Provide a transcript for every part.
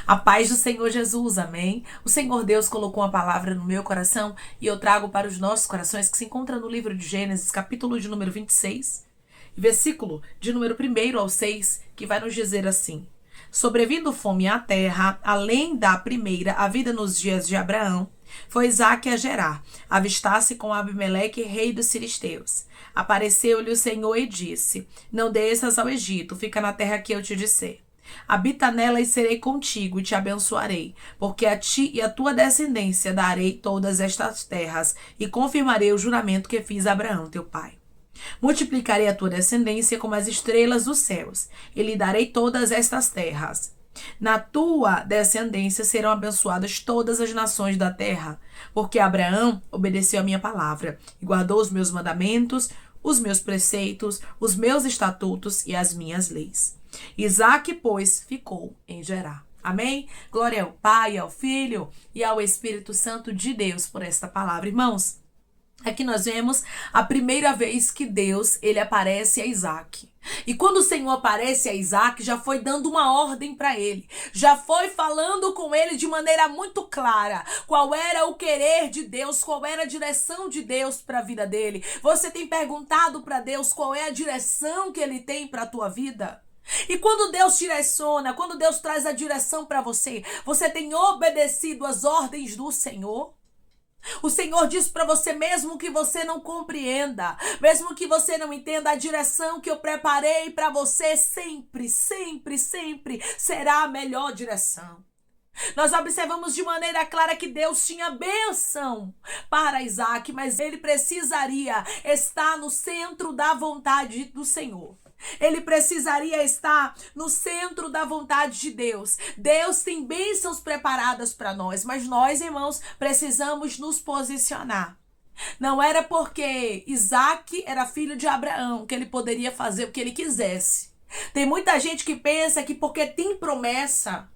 A paz do Senhor Jesus, amém? O Senhor Deus colocou uma palavra no meu coração e eu trago para os nossos corações, que se encontra no livro de Gênesis, capítulo de número 26, versículo de número 1 ao 6, que vai nos dizer assim: Sobrevindo fome à terra, além da primeira, a vida nos dias de Abraão, foi Isaque a Gerar, avistar-se com Abimeleque, rei dos Filisteus. Apareceu-lhe o Senhor e disse: Não desças ao Egito, fica na terra que eu te disser. Habita nela e serei contigo e te abençoarei, porque a ti e a tua descendência darei todas estas terras e confirmarei o juramento que fiz a Abraão, teu pai. Multiplicarei a tua descendência como as estrelas dos céus e lhe darei todas estas terras. Na tua descendência serão abençoadas todas as nações da terra, porque Abraão obedeceu a minha palavra e guardou os meus mandamentos, os meus preceitos, os meus estatutos e as minhas leis. Isaque, pois, ficou em Gerar. Amém? Glória ao Pai, ao Filho e ao Espírito Santo de Deus por esta palavra. Irmãos, aqui nós vemos a primeira vez que Deus, ele aparece a Isaque. E quando o Senhor aparece a Isaque, já foi dando uma ordem para ele. Já foi falando com ele de maneira muito clara qual era o querer de Deus, qual era a direção de Deus para a vida dele. Você tem perguntado para Deus qual é a direção que ele tem para a tua vida? E quando Deus direciona, quando Deus traz a direção para você, você tem obedecido às ordens do Senhor? O Senhor diz para você, mesmo que você não compreenda, mesmo que você não entenda, a direção que eu preparei para você sempre, sempre, sempre será a melhor direção. Nós observamos de maneira clara que Deus tinha bênção para Isaque, mas ele precisaria estar no centro da vontade do Senhor. Ele precisaria estar no centro da vontade de Deus. Deus tem bênçãos preparadas para nós, mas nós, irmãos, precisamos nos posicionar. Não era porque Isaque era filho de Abraão que ele poderia fazer o que ele quisesse. Tem muita gente que pensa que porque tem promessa,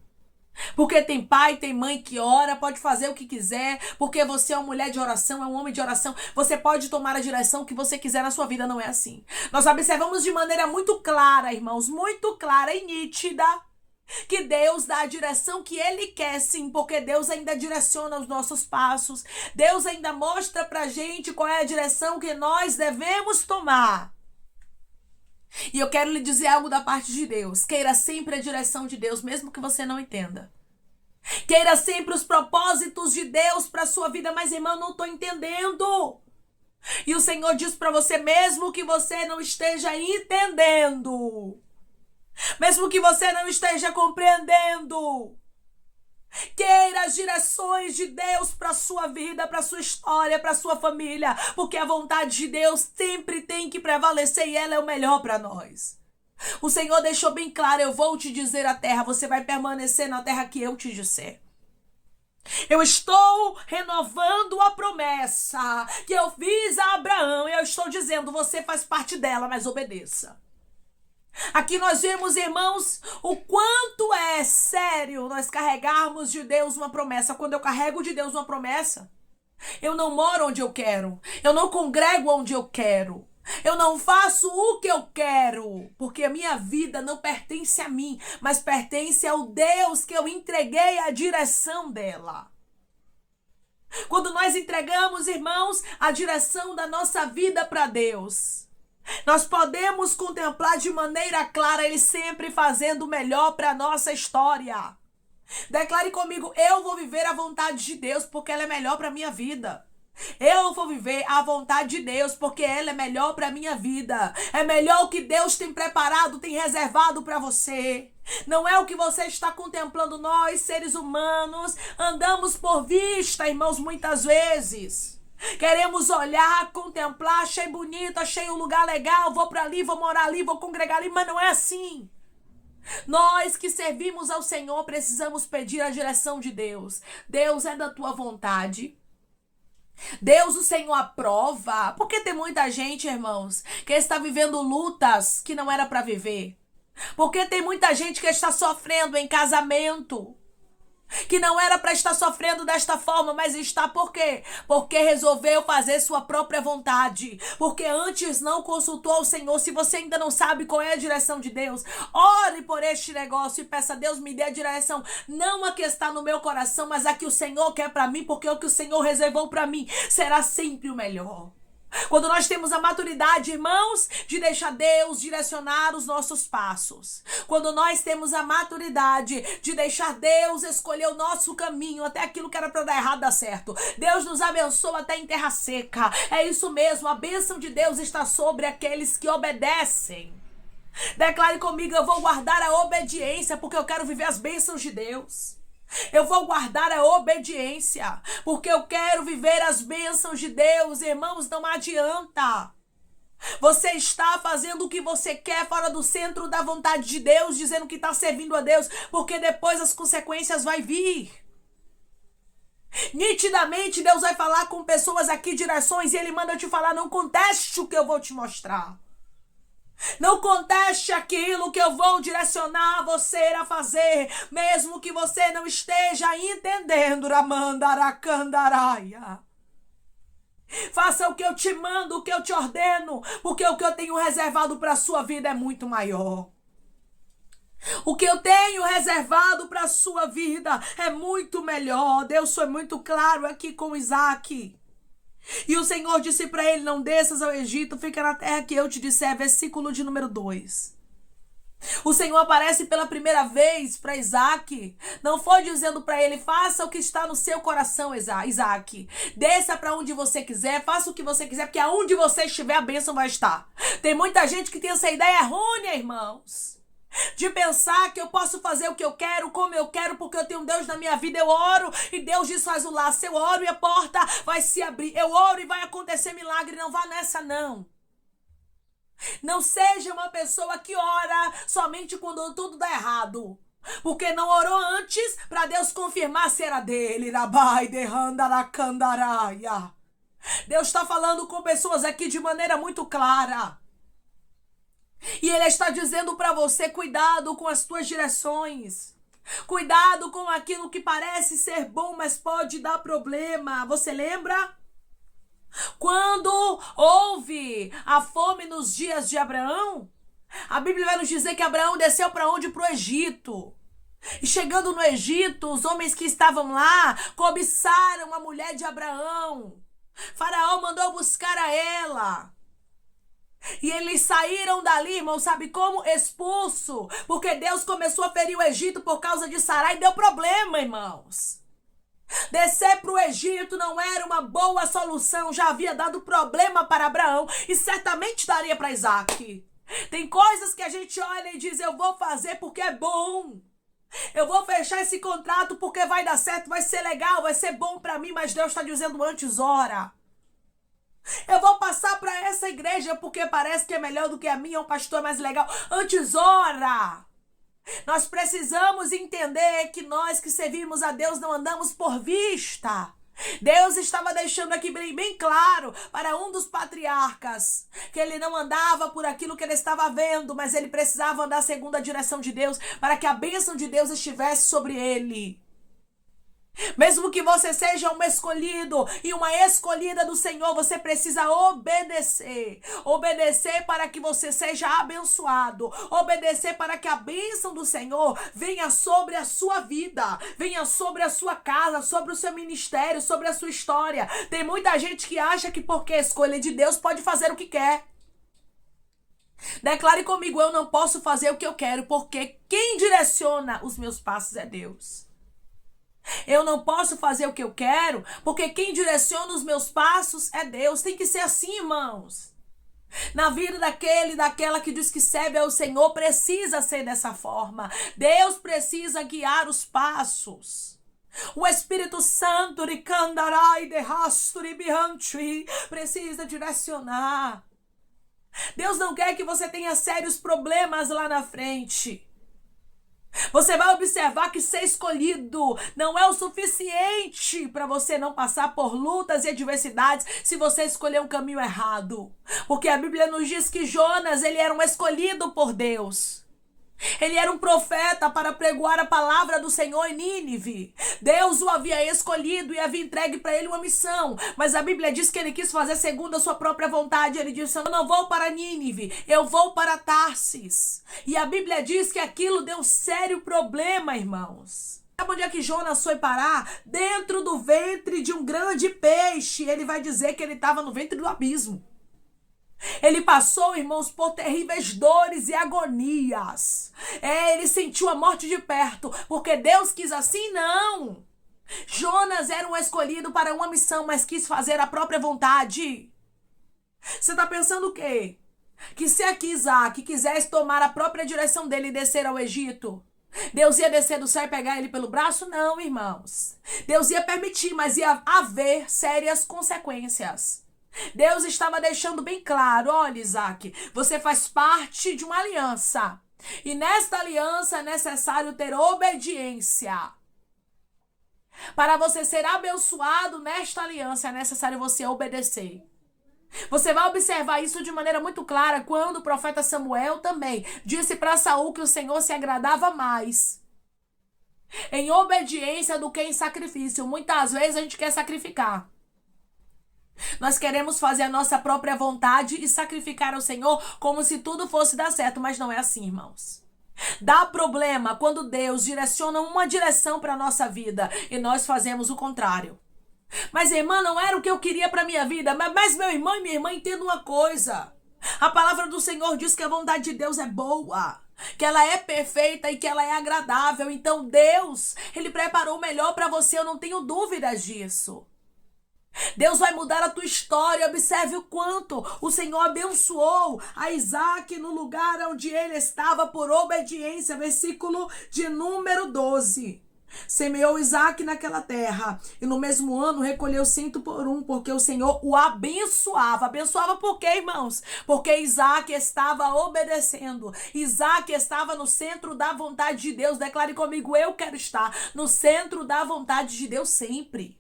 porque tem pai, tem mãe que ora, pode fazer o que quiser, porque você é uma mulher de oração, é um homem de oração, você pode tomar a direção que você quiser na sua vida. Não é assim. Nós observamos de maneira muito clara, irmãos, muito clara e nítida, que Deus dá a direção que Ele quer, sim, porque Deus ainda direciona os nossos passos, Deus ainda mostra pra gente qual é a direção que nós devemos tomar. E eu quero lhe dizer algo da parte de Deus. Queira sempre a direção de Deus, mesmo que você não entenda. Queira sempre os propósitos de Deus para sua vida, mas irmão, não estou entendendo. E o Senhor diz para você, mesmo que você não esteja entendendo, mesmo que você não esteja compreendendo, queira as direções de Deus para sua vida, para sua história, para sua família, porque a vontade de Deus sempre tem que prevalecer e ela é o melhor para nós. O Senhor deixou bem claro: eu vou te dizer a terra, você vai permanecer na terra que eu te disser. Eu estou renovando a promessa que eu fiz a Abraão e eu estou dizendo, você faz parte dela, mas obedeça. Aqui nós vemos, irmãos, o quanto é sério nós carregarmos de Deus uma promessa. Quando eu carrego de Deus uma promessa, eu não moro onde eu quero, eu não congrego onde eu quero, eu não faço o que eu quero, porque a minha vida não pertence a mim, mas pertence ao Deus que eu entreguei a direção dela. Quando nós entregamos, irmãos, a direção da nossa vida para Deus, nós podemos contemplar de maneira clara Ele sempre fazendo o melhor para a nossa história. Declare comigo: eu vou viver a vontade de Deus porque ela é melhor para a minha vida. Eu vou viver a vontade de Deus porque ela é melhor para a minha vida. É melhor o que Deus tem preparado, tem reservado para você. Não é o que você está contemplando. Nós, seres humanos, andamos por vista, irmãos, muitas vezes. Queremos olhar, contemplar, achei bonito, achei um lugar legal, vou para ali, vou morar ali, vou congregar ali, mas não é assim. Nós que servimos ao Senhor precisamos pedir a direção de Deus. Deus, é da tua vontade. Deus, o Senhor aprova. Porque tem muita gente, irmãos, que está vivendo lutas que não era para viver. Porque tem muita gente que está sofrendo em casamento. que não era para estar sofrendo desta forma, mas está por quê? Porque resolveu fazer sua própria vontade, porque antes não consultou o Senhor. Se você ainda não sabe qual é a direção de Deus, ore por este negócio e peça a Deus, me dê a direção, não a que está no meu coração, mas a que o Senhor quer para mim, porque o que o Senhor reservou para mim será sempre o melhor. Quando nós temos a maturidade, irmãos, de deixar Deus direcionar os nossos passos. Quando nós temos a maturidade de deixar Deus escolher o nosso caminho, até aquilo que era para dar errado dar certo. Deus nos abençoa até em terra seca. É isso mesmo, a bênção de Deus está sobre aqueles que obedecem. Declare comigo, eu vou guardar a obediência, porque eu quero viver as bênçãos de Deus. Eu vou guardar a obediência, porque eu quero viver as bênçãos de Deus. Irmãos, não adianta você está fazendo o que você quer fora do centro da vontade de Deus, dizendo que está servindo a Deus, porque depois as consequências vão vir. Nitidamente Deus vai falar com pessoas aqui, direções, e Ele manda eu te falar, não conteste o que eu vou te mostrar. Não conteste aquilo que eu vou direcionar você a fazer, mesmo que você não esteja entendendo. Ramandaracandaраia. Faça o que eu te mando, o que eu te ordeno, porque o que eu tenho reservado para a sua vida é muito maior. O que eu tenho reservado para a sua vida é muito melhor. Deus foi muito claro aqui com Isaac. E o Senhor disse para ele, não desças ao Egito, fica na terra que eu te disser, versículo de número 2. O Senhor aparece pela primeira vez para Isaac, não foi dizendo para ele, faça o que está no seu coração, Isaac, desça para onde você quiser, faça o que você quiser, porque aonde você estiver a bênção vai estar. Tem muita gente que tem essa ideia errônea, irmãos, de pensar que eu posso fazer o que eu quero, como eu quero, porque eu tenho um Deus na minha vida. Eu oro e Deus desfaz o laço. Eu oro e a porta vai se abrir. Eu oro e vai acontecer milagre. Não vá nessa, não. Não seja uma pessoa que ora somente quando tudo dá errado, porque não orou antes para Deus confirmar se era dele. Deus está falando com pessoas aqui de maneira muito clara. E Ele está dizendo para você, cuidado com as tuas direções. Cuidado com aquilo que parece ser bom, mas pode dar problema. Você lembra? Quando houve a fome nos dias de Abraão, a Bíblia vai nos dizer que Abraão desceu para onde? Para o Egito. E chegando no Egito, os homens que estavam lá cobiçaram a mulher de Abraão. Faraó mandou buscar a ela. E eles saíram dali, irmão, sabe como? Expulso. Porque Deus começou a ferir o Egito por causa de Sarai e deu problema, irmãos. Descer para o Egito não era uma boa solução. Já havia dado problema para Abraão e certamente daria para Isaac. Tem coisas que a gente olha e diz, eu vou fazer porque é bom. Eu vou fechar esse contrato porque vai dar certo, vai ser legal, vai ser bom para mim. Mas Deus está dizendo antes, ora. Eu vou passar para essa igreja porque parece que é melhor do que a minha, o pastor é mais legal. Antes, ora. Nós precisamos entender que nós que servimos a Deus não andamos por vista. Deus estava deixando aqui bem claro para um dos patriarcas que ele não andava por aquilo que ele estava vendo, mas ele precisava andar segundo a direção de Deus para que a bênção de Deus estivesse sobre ele. Mesmo que você seja um escolhido e uma escolhida do Senhor, você precisa obedecer. Obedecer para que você seja abençoado. Obedecer para que a bênção do Senhor venha sobre a sua vida, venha sobre a sua casa, sobre o seu ministério, sobre a sua história. Tem muita gente que acha que porque é escolha de Deus pode fazer o que quer. Declare comigo, eu não posso fazer o que eu quero, porque quem direciona os meus passos é Deus. Eu não posso fazer o que eu quero, porque quem direciona os meus passos é Deus. Tem que ser assim, irmãos. Na vida daquela que diz que serve ao Senhor, precisa ser dessa forma. Deus precisa guiar os passos. O Espírito Santo precisa direcionar. Deus não quer que você tenha sérios problemas lá na frente. Você vai observar que ser escolhido não é o suficiente para você não passar por lutas e adversidades se você escolher um caminho errado. Porque a Bíblia nos diz que Jonas, ele era um escolhido por Deus. Ele era um profeta para pregoar a palavra do Senhor em Nínive. Deus o havia escolhido e havia entregue para ele uma missão. Mas a Bíblia diz que ele quis fazer segundo a sua própria vontade. Ele disse: eu não vou para Nínive, eu vou para Tarsis. E a Bíblia diz que aquilo deu um sério problema, irmãos. Sabe onde é que Jonas foi parar? Dentro do ventre de um grande peixe. Ele vai dizer que ele estava no ventre do abismo. Ele passou, irmãos, por terríveis dores e agonias. Ele sentiu a morte de perto, porque Deus quis assim? Não. Jonas era um escolhido para uma missão, mas quis fazer a própria vontade. Você está pensando o quê? Que se aqui Isaac quisesse tomar a própria direção dele e descer ao Egito, Deus ia descer do céu e pegar ele pelo braço? Não, irmãos. Deus ia permitir, mas ia haver sérias consequências. Deus estava deixando bem claro: olha, Isaac, você faz parte de uma aliança. E nesta aliança é necessário ter obediência. Para você ser abençoado nesta aliança é necessário você obedecer. Você vai observar isso de maneira muito clara quando o profeta Samuel também disse para Saul que o Senhor se agradava mais em obediência do que em sacrifício. Muitas vezes a gente quer sacrificar. Nós queremos fazer a nossa própria vontade e sacrificar ao Senhor como se tudo fosse dar certo, mas não é assim, irmãos. Dá problema quando Deus direciona uma direção para a nossa vida e nós fazemos o contrário. Mas, irmã, não era o que eu queria para minha vida. Mas meu irmão e minha irmã, entendam uma coisa. A palavra do Senhor diz que a vontade de Deus é boa, que ela é perfeita e que ela é agradável. Então Deus, Ele preparou o melhor para você, eu não tenho dúvidas disso. Deus vai mudar a tua história. Observe o quanto o Senhor abençoou a Isaac no lugar onde ele estava por obediência. Versículo de número 12. Semeou Isaac naquela terra e no mesmo ano recolheu 100 por um, porque o Senhor o abençoava. Abençoava por quê, irmãos? Porque Isaac estava obedecendo. Isaac estava no centro da vontade de Deus. Declare comigo: eu quero estar no centro da vontade de Deus sempre.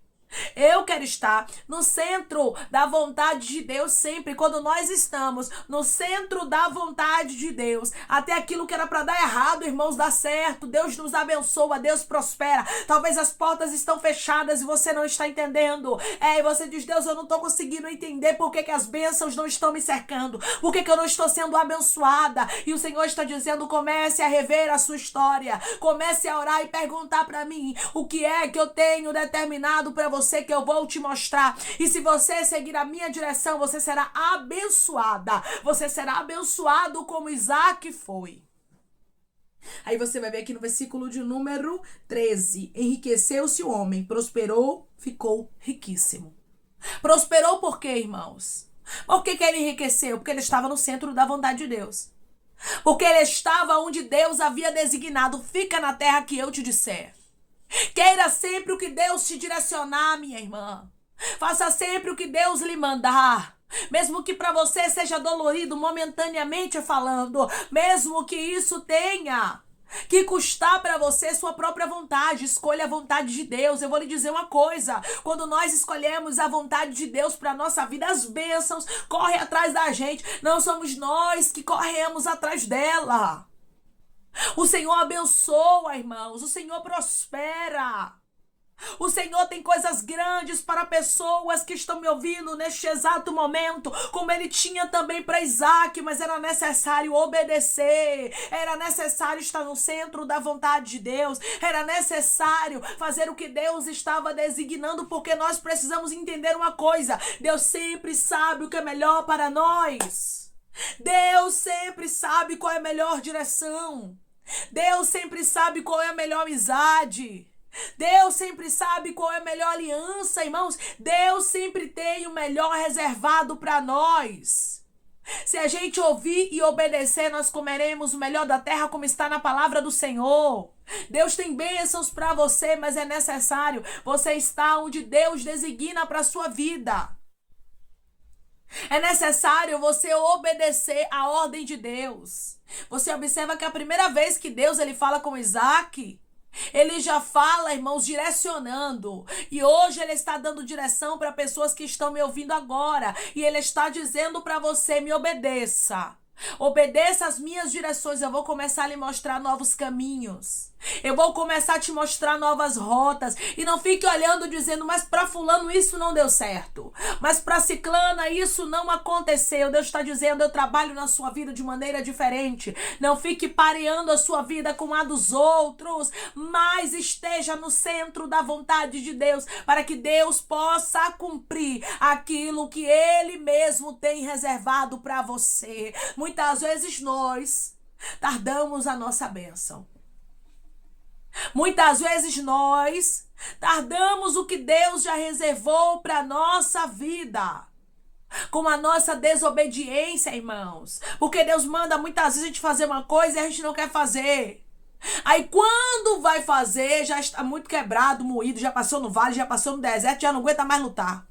Eu quero estar no centro da vontade de Deus sempre. Quando nós estamos no centro da vontade de Deus, até aquilo que era para dar errado, irmãos, dá certo. Deus nos abençoa, Deus prospera. Talvez as portas estão fechadas e você não está entendendo. E você diz: Deus, eu não estou conseguindo entender por que as bênçãos não estão me cercando. Por que eu não estou sendo abençoada? E o Senhor está dizendo: comece a rever a sua história. Comece a orar e perguntar para mim o que é que eu tenho determinado para você, que eu vou te mostrar. E se você seguir a minha direção, você será abençoada. Você será abençoado como Isaac foi. Aí você vai ver aqui no versículo de número 13. Enriqueceu-se o homem, prosperou, ficou riquíssimo. Prosperou por quê, irmãos? Por que ele enriqueceu? Porque ele estava no centro da vontade de Deus. Porque ele estava onde Deus havia designado. Fica na terra que eu te disser. Queira sempre o que Deus te direcionar, minha irmã. Faça sempre o que Deus lhe mandar. Mesmo que para você seja dolorido momentaneamente falando. Mesmo que isso tenha que custar para você sua própria vontade. Escolha a vontade de Deus. Eu vou lhe dizer uma coisa: quando nós escolhemos a vontade de Deus para a nossa vida, as bênçãos correm atrás da gente. Não somos nós que corremos atrás dela. O Senhor abençoa, irmãos. O Senhor prospera. O Senhor tem coisas grandes para pessoas que estão me ouvindo neste exato momento, como Ele tinha também para Isaac, mas era necessário obedecer, era necessário estar no centro da vontade de Deus, era necessário fazer o que Deus estava designando, porque nós precisamos entender uma coisa: Deus sempre sabe o que é melhor para nós. Deus sempre sabe qual é a melhor direção. Deus sempre sabe qual é a melhor amizade. Deus sempre sabe qual é a melhor aliança, irmãos. Deus sempre tem o melhor reservado para nós. Se a gente ouvir e obedecer, nós comeremos o melhor da terra, como está na palavra do Senhor. Deus tem bênçãos para você, mas é necessário você estar onde Deus designa para a sua vida. É necessário você obedecer a ordem de Deus. Você observa que a primeira vez que Deus ele fala com Isaac, ele já fala, irmãos, direcionando. E hoje ele está dando direção para pessoas que estão me ouvindo agora. E ele está dizendo para você: me obedeça. Obedeça as minhas direções, eu vou começar a lhe mostrar novos caminhos. Eu vou começar a te mostrar novas rotas. E não fique olhando dizendo, mas para fulano isso não deu certo. Mas para ciclana isso não aconteceu. Deus está dizendo, eu trabalho na sua vida de maneira diferente. Não fique pareando a sua vida com a dos outros. Mas esteja no centro da vontade de Deus. Para que Deus possa cumprir aquilo que Ele mesmo tem reservado para você. Muitas vezes nós tardamos a nossa bênção. Muitas vezes nós tardamos o que Deus já reservou para nossa vida. Com a nossa desobediência, irmãos. Porque Deus manda muitas vezes a gente fazer uma coisa e a gente não quer fazer. Aí quando vai fazer, já está muito quebrado, moído, já passou no vale, já passou no deserto, já não aguenta mais lutar.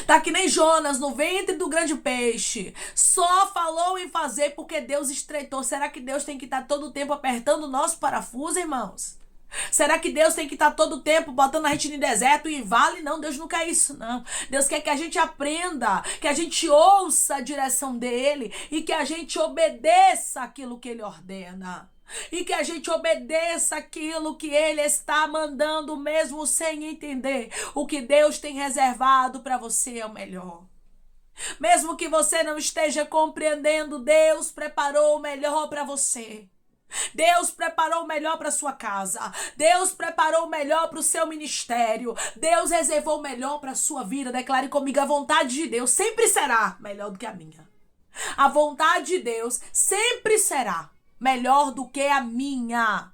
Tá que nem Jonas no ventre do grande peixe. Só falou em fazer porque Deus estreitou. Será que Deus tem que estar todo o tempo apertando o nosso parafuso, irmãos? Será que Deus tem que estar todo o tempo botando a gente em deserto e em vale? Não, Deus não quer isso, não. Deus quer que a gente aprenda, que a gente ouça a direção dele e que a gente obedeça aquilo que ele ordena. E que a gente obedeça aquilo que ele está mandando, mesmo sem entender. O que Deus tem reservado para você é o melhor. Mesmo que você não esteja compreendendo, Deus preparou o melhor para você. Deus preparou o melhor para sua casa. Deus preparou o melhor para o seu ministério. Deus reservou o melhor para a sua vida. Declare comigo, a vontade de Deus sempre será melhor do que a minha. A vontade de Deus sempre será melhor do que a minha.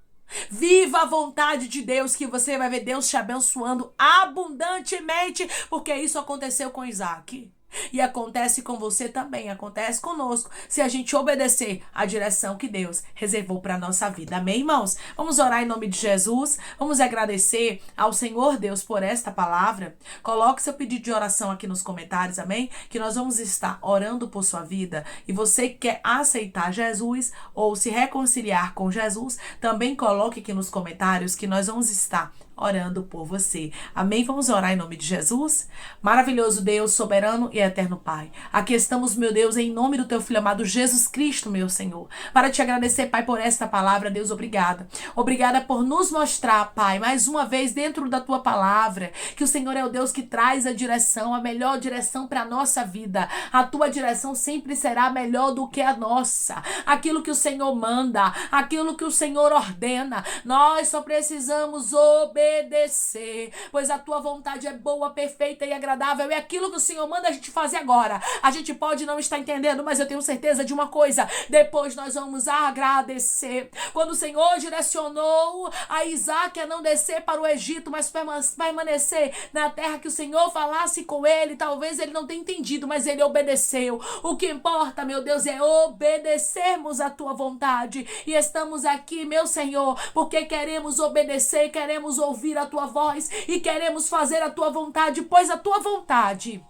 Viva a vontade de Deus, que você vai ver Deus te abençoando abundantemente, porque isso aconteceu com Isaac. E acontece com você também, acontece conosco, se a gente obedecer à direção que Deus reservou para a nossa vida. Amém, irmãos? Vamos orar em nome de Jesus, vamos agradecer ao Senhor Deus por esta palavra. Coloque seu pedido de oração aqui nos comentários, amém? Que nós vamos estar orando por sua vida. E você que quer aceitar Jesus ou se reconciliar com Jesus, também coloque aqui nos comentários que nós vamos estar orando por você. Amém? Vamos orar em nome de Jesus? Maravilhoso Deus, soberano e eterno Pai. Aqui estamos, meu Deus, em nome do teu Filho amado Jesus Cristo, meu Senhor. Para te agradecer, Pai, por esta palavra. Deus, obrigada. Obrigada por nos mostrar, Pai, mais uma vez dentro da tua palavra, que o Senhor é o Deus que traz a direção, a melhor direção para a nossa vida. A tua direção sempre será melhor do que a nossa. Aquilo que o Senhor manda, aquilo que o Senhor ordena, nós só precisamos obedecer, pois a tua vontade é boa, perfeita e agradável. E aquilo que o Senhor manda a gente fazer agora, a gente pode não estar entendendo, mas eu tenho certeza de uma coisa: depois nós vamos agradecer. Quando o Senhor direcionou a Isaac a não descer para o Egito, mas permanecer na terra que o Senhor falasse com ele, talvez ele não tenha entendido, mas ele obedeceu. O que importa, meu Deus, é obedecermos a tua vontade. E estamos aqui, meu Senhor, porque queremos obedecer, queremos ouvir a tua voz e queremos fazer a tua vontade, pois a tua vontade,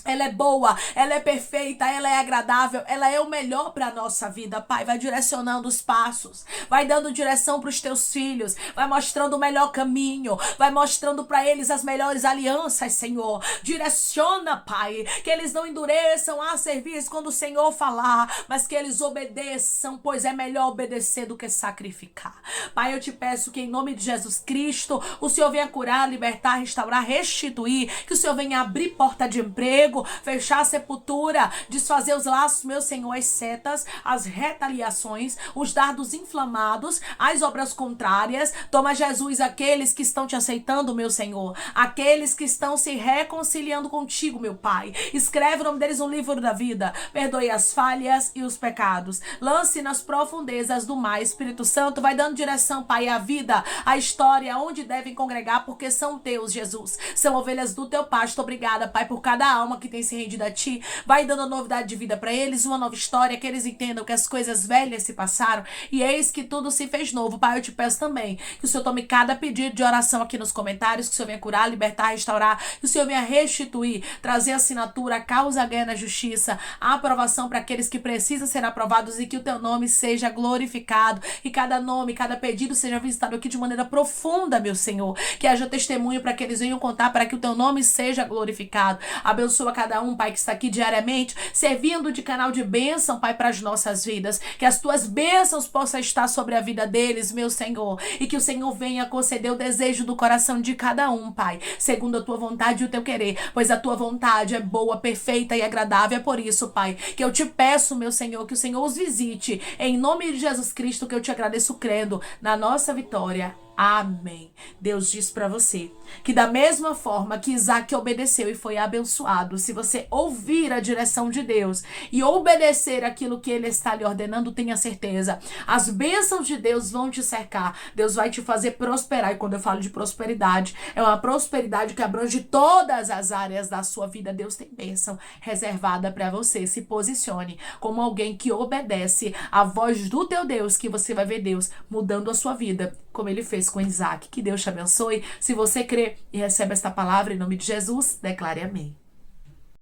ela é boa, ela é perfeita, ela é agradável, ela é o melhor para a nossa vida, Pai. Vai direcionando os passos, vai dando direção para os teus filhos, vai mostrando o melhor caminho, vai mostrando para eles as melhores alianças, Senhor. Direciona, Pai, que eles não endureçam a servir quando o Senhor falar, mas que eles obedeçam, pois é melhor obedecer do que sacrificar. Pai, eu te peço que em nome de Jesus Cristo, o Senhor venha curar, libertar, restaurar, restituir, que o Senhor venha abrir porta de emprego, fechar a sepultura, desfazer os laços, meu Senhor, as setas, as retaliações, os dardos inflamados, as obras contrárias. Toma, Jesus, aqueles que estão te aceitando, meu Senhor, aqueles que estão se reconciliando contigo, meu Pai. Escreve o nome deles no livro da vida. Perdoe as falhas e os pecados. Lance nas profundezas do mar. Espírito Santo, vai dando direção, Pai, à vida, à história, onde devem congregar, porque são teus, Jesus. São ovelhas do teu pasto. Obrigada, Pai, por cada alma que tem se rendido a ti. Vai dando novidade de vida para eles, uma nova história, que eles entendam que as coisas velhas se passaram e eis que tudo se fez novo. Pai, eu te peço também que o Senhor tome cada pedido de oração aqui nos comentários, que o Senhor venha curar, libertar, restaurar, que o Senhor venha restituir, trazer assinatura, causa ganha na justiça, a aprovação para aqueles que precisam ser aprovados e que o teu nome seja glorificado e cada nome, cada pedido seja visitado aqui de maneira profunda, meu Senhor, que haja testemunho para que eles venham contar, para que o teu nome seja glorificado. Abençoa cada um, Pai, que está aqui diariamente, servindo de canal de bênção, Pai, para as nossas vidas. Que as tuas bênçãos possam estar sobre a vida deles, meu Senhor. E que o Senhor venha conceder o desejo do coração de cada um, Pai, segundo a tua vontade e o teu querer. Pois a tua vontade é boa, perfeita e agradável. É por isso, Pai, que eu te peço, meu Senhor, que o Senhor os visite. Em nome de Jesus Cristo, que eu te agradeço crendo na nossa vitória. Amém. Deus diz para você que da mesma forma que Isaac obedeceu e foi abençoado, se você ouvir a direção de Deus e obedecer aquilo que Ele está lhe ordenando, tenha certeza, as bênçãos de Deus vão te cercar. Deus vai te fazer prosperar. E quando eu falo de prosperidade, é uma prosperidade que abrange todas as áreas da sua vida. Deus tem bênção reservada para você. Se posicione como alguém que obedece a voz do teu Deus, que você vai ver Deus mudando a sua vida, como Ele fez com Isaac. Que Deus te abençoe. Se você crê e recebe esta palavra em nome de Jesus, declare amém.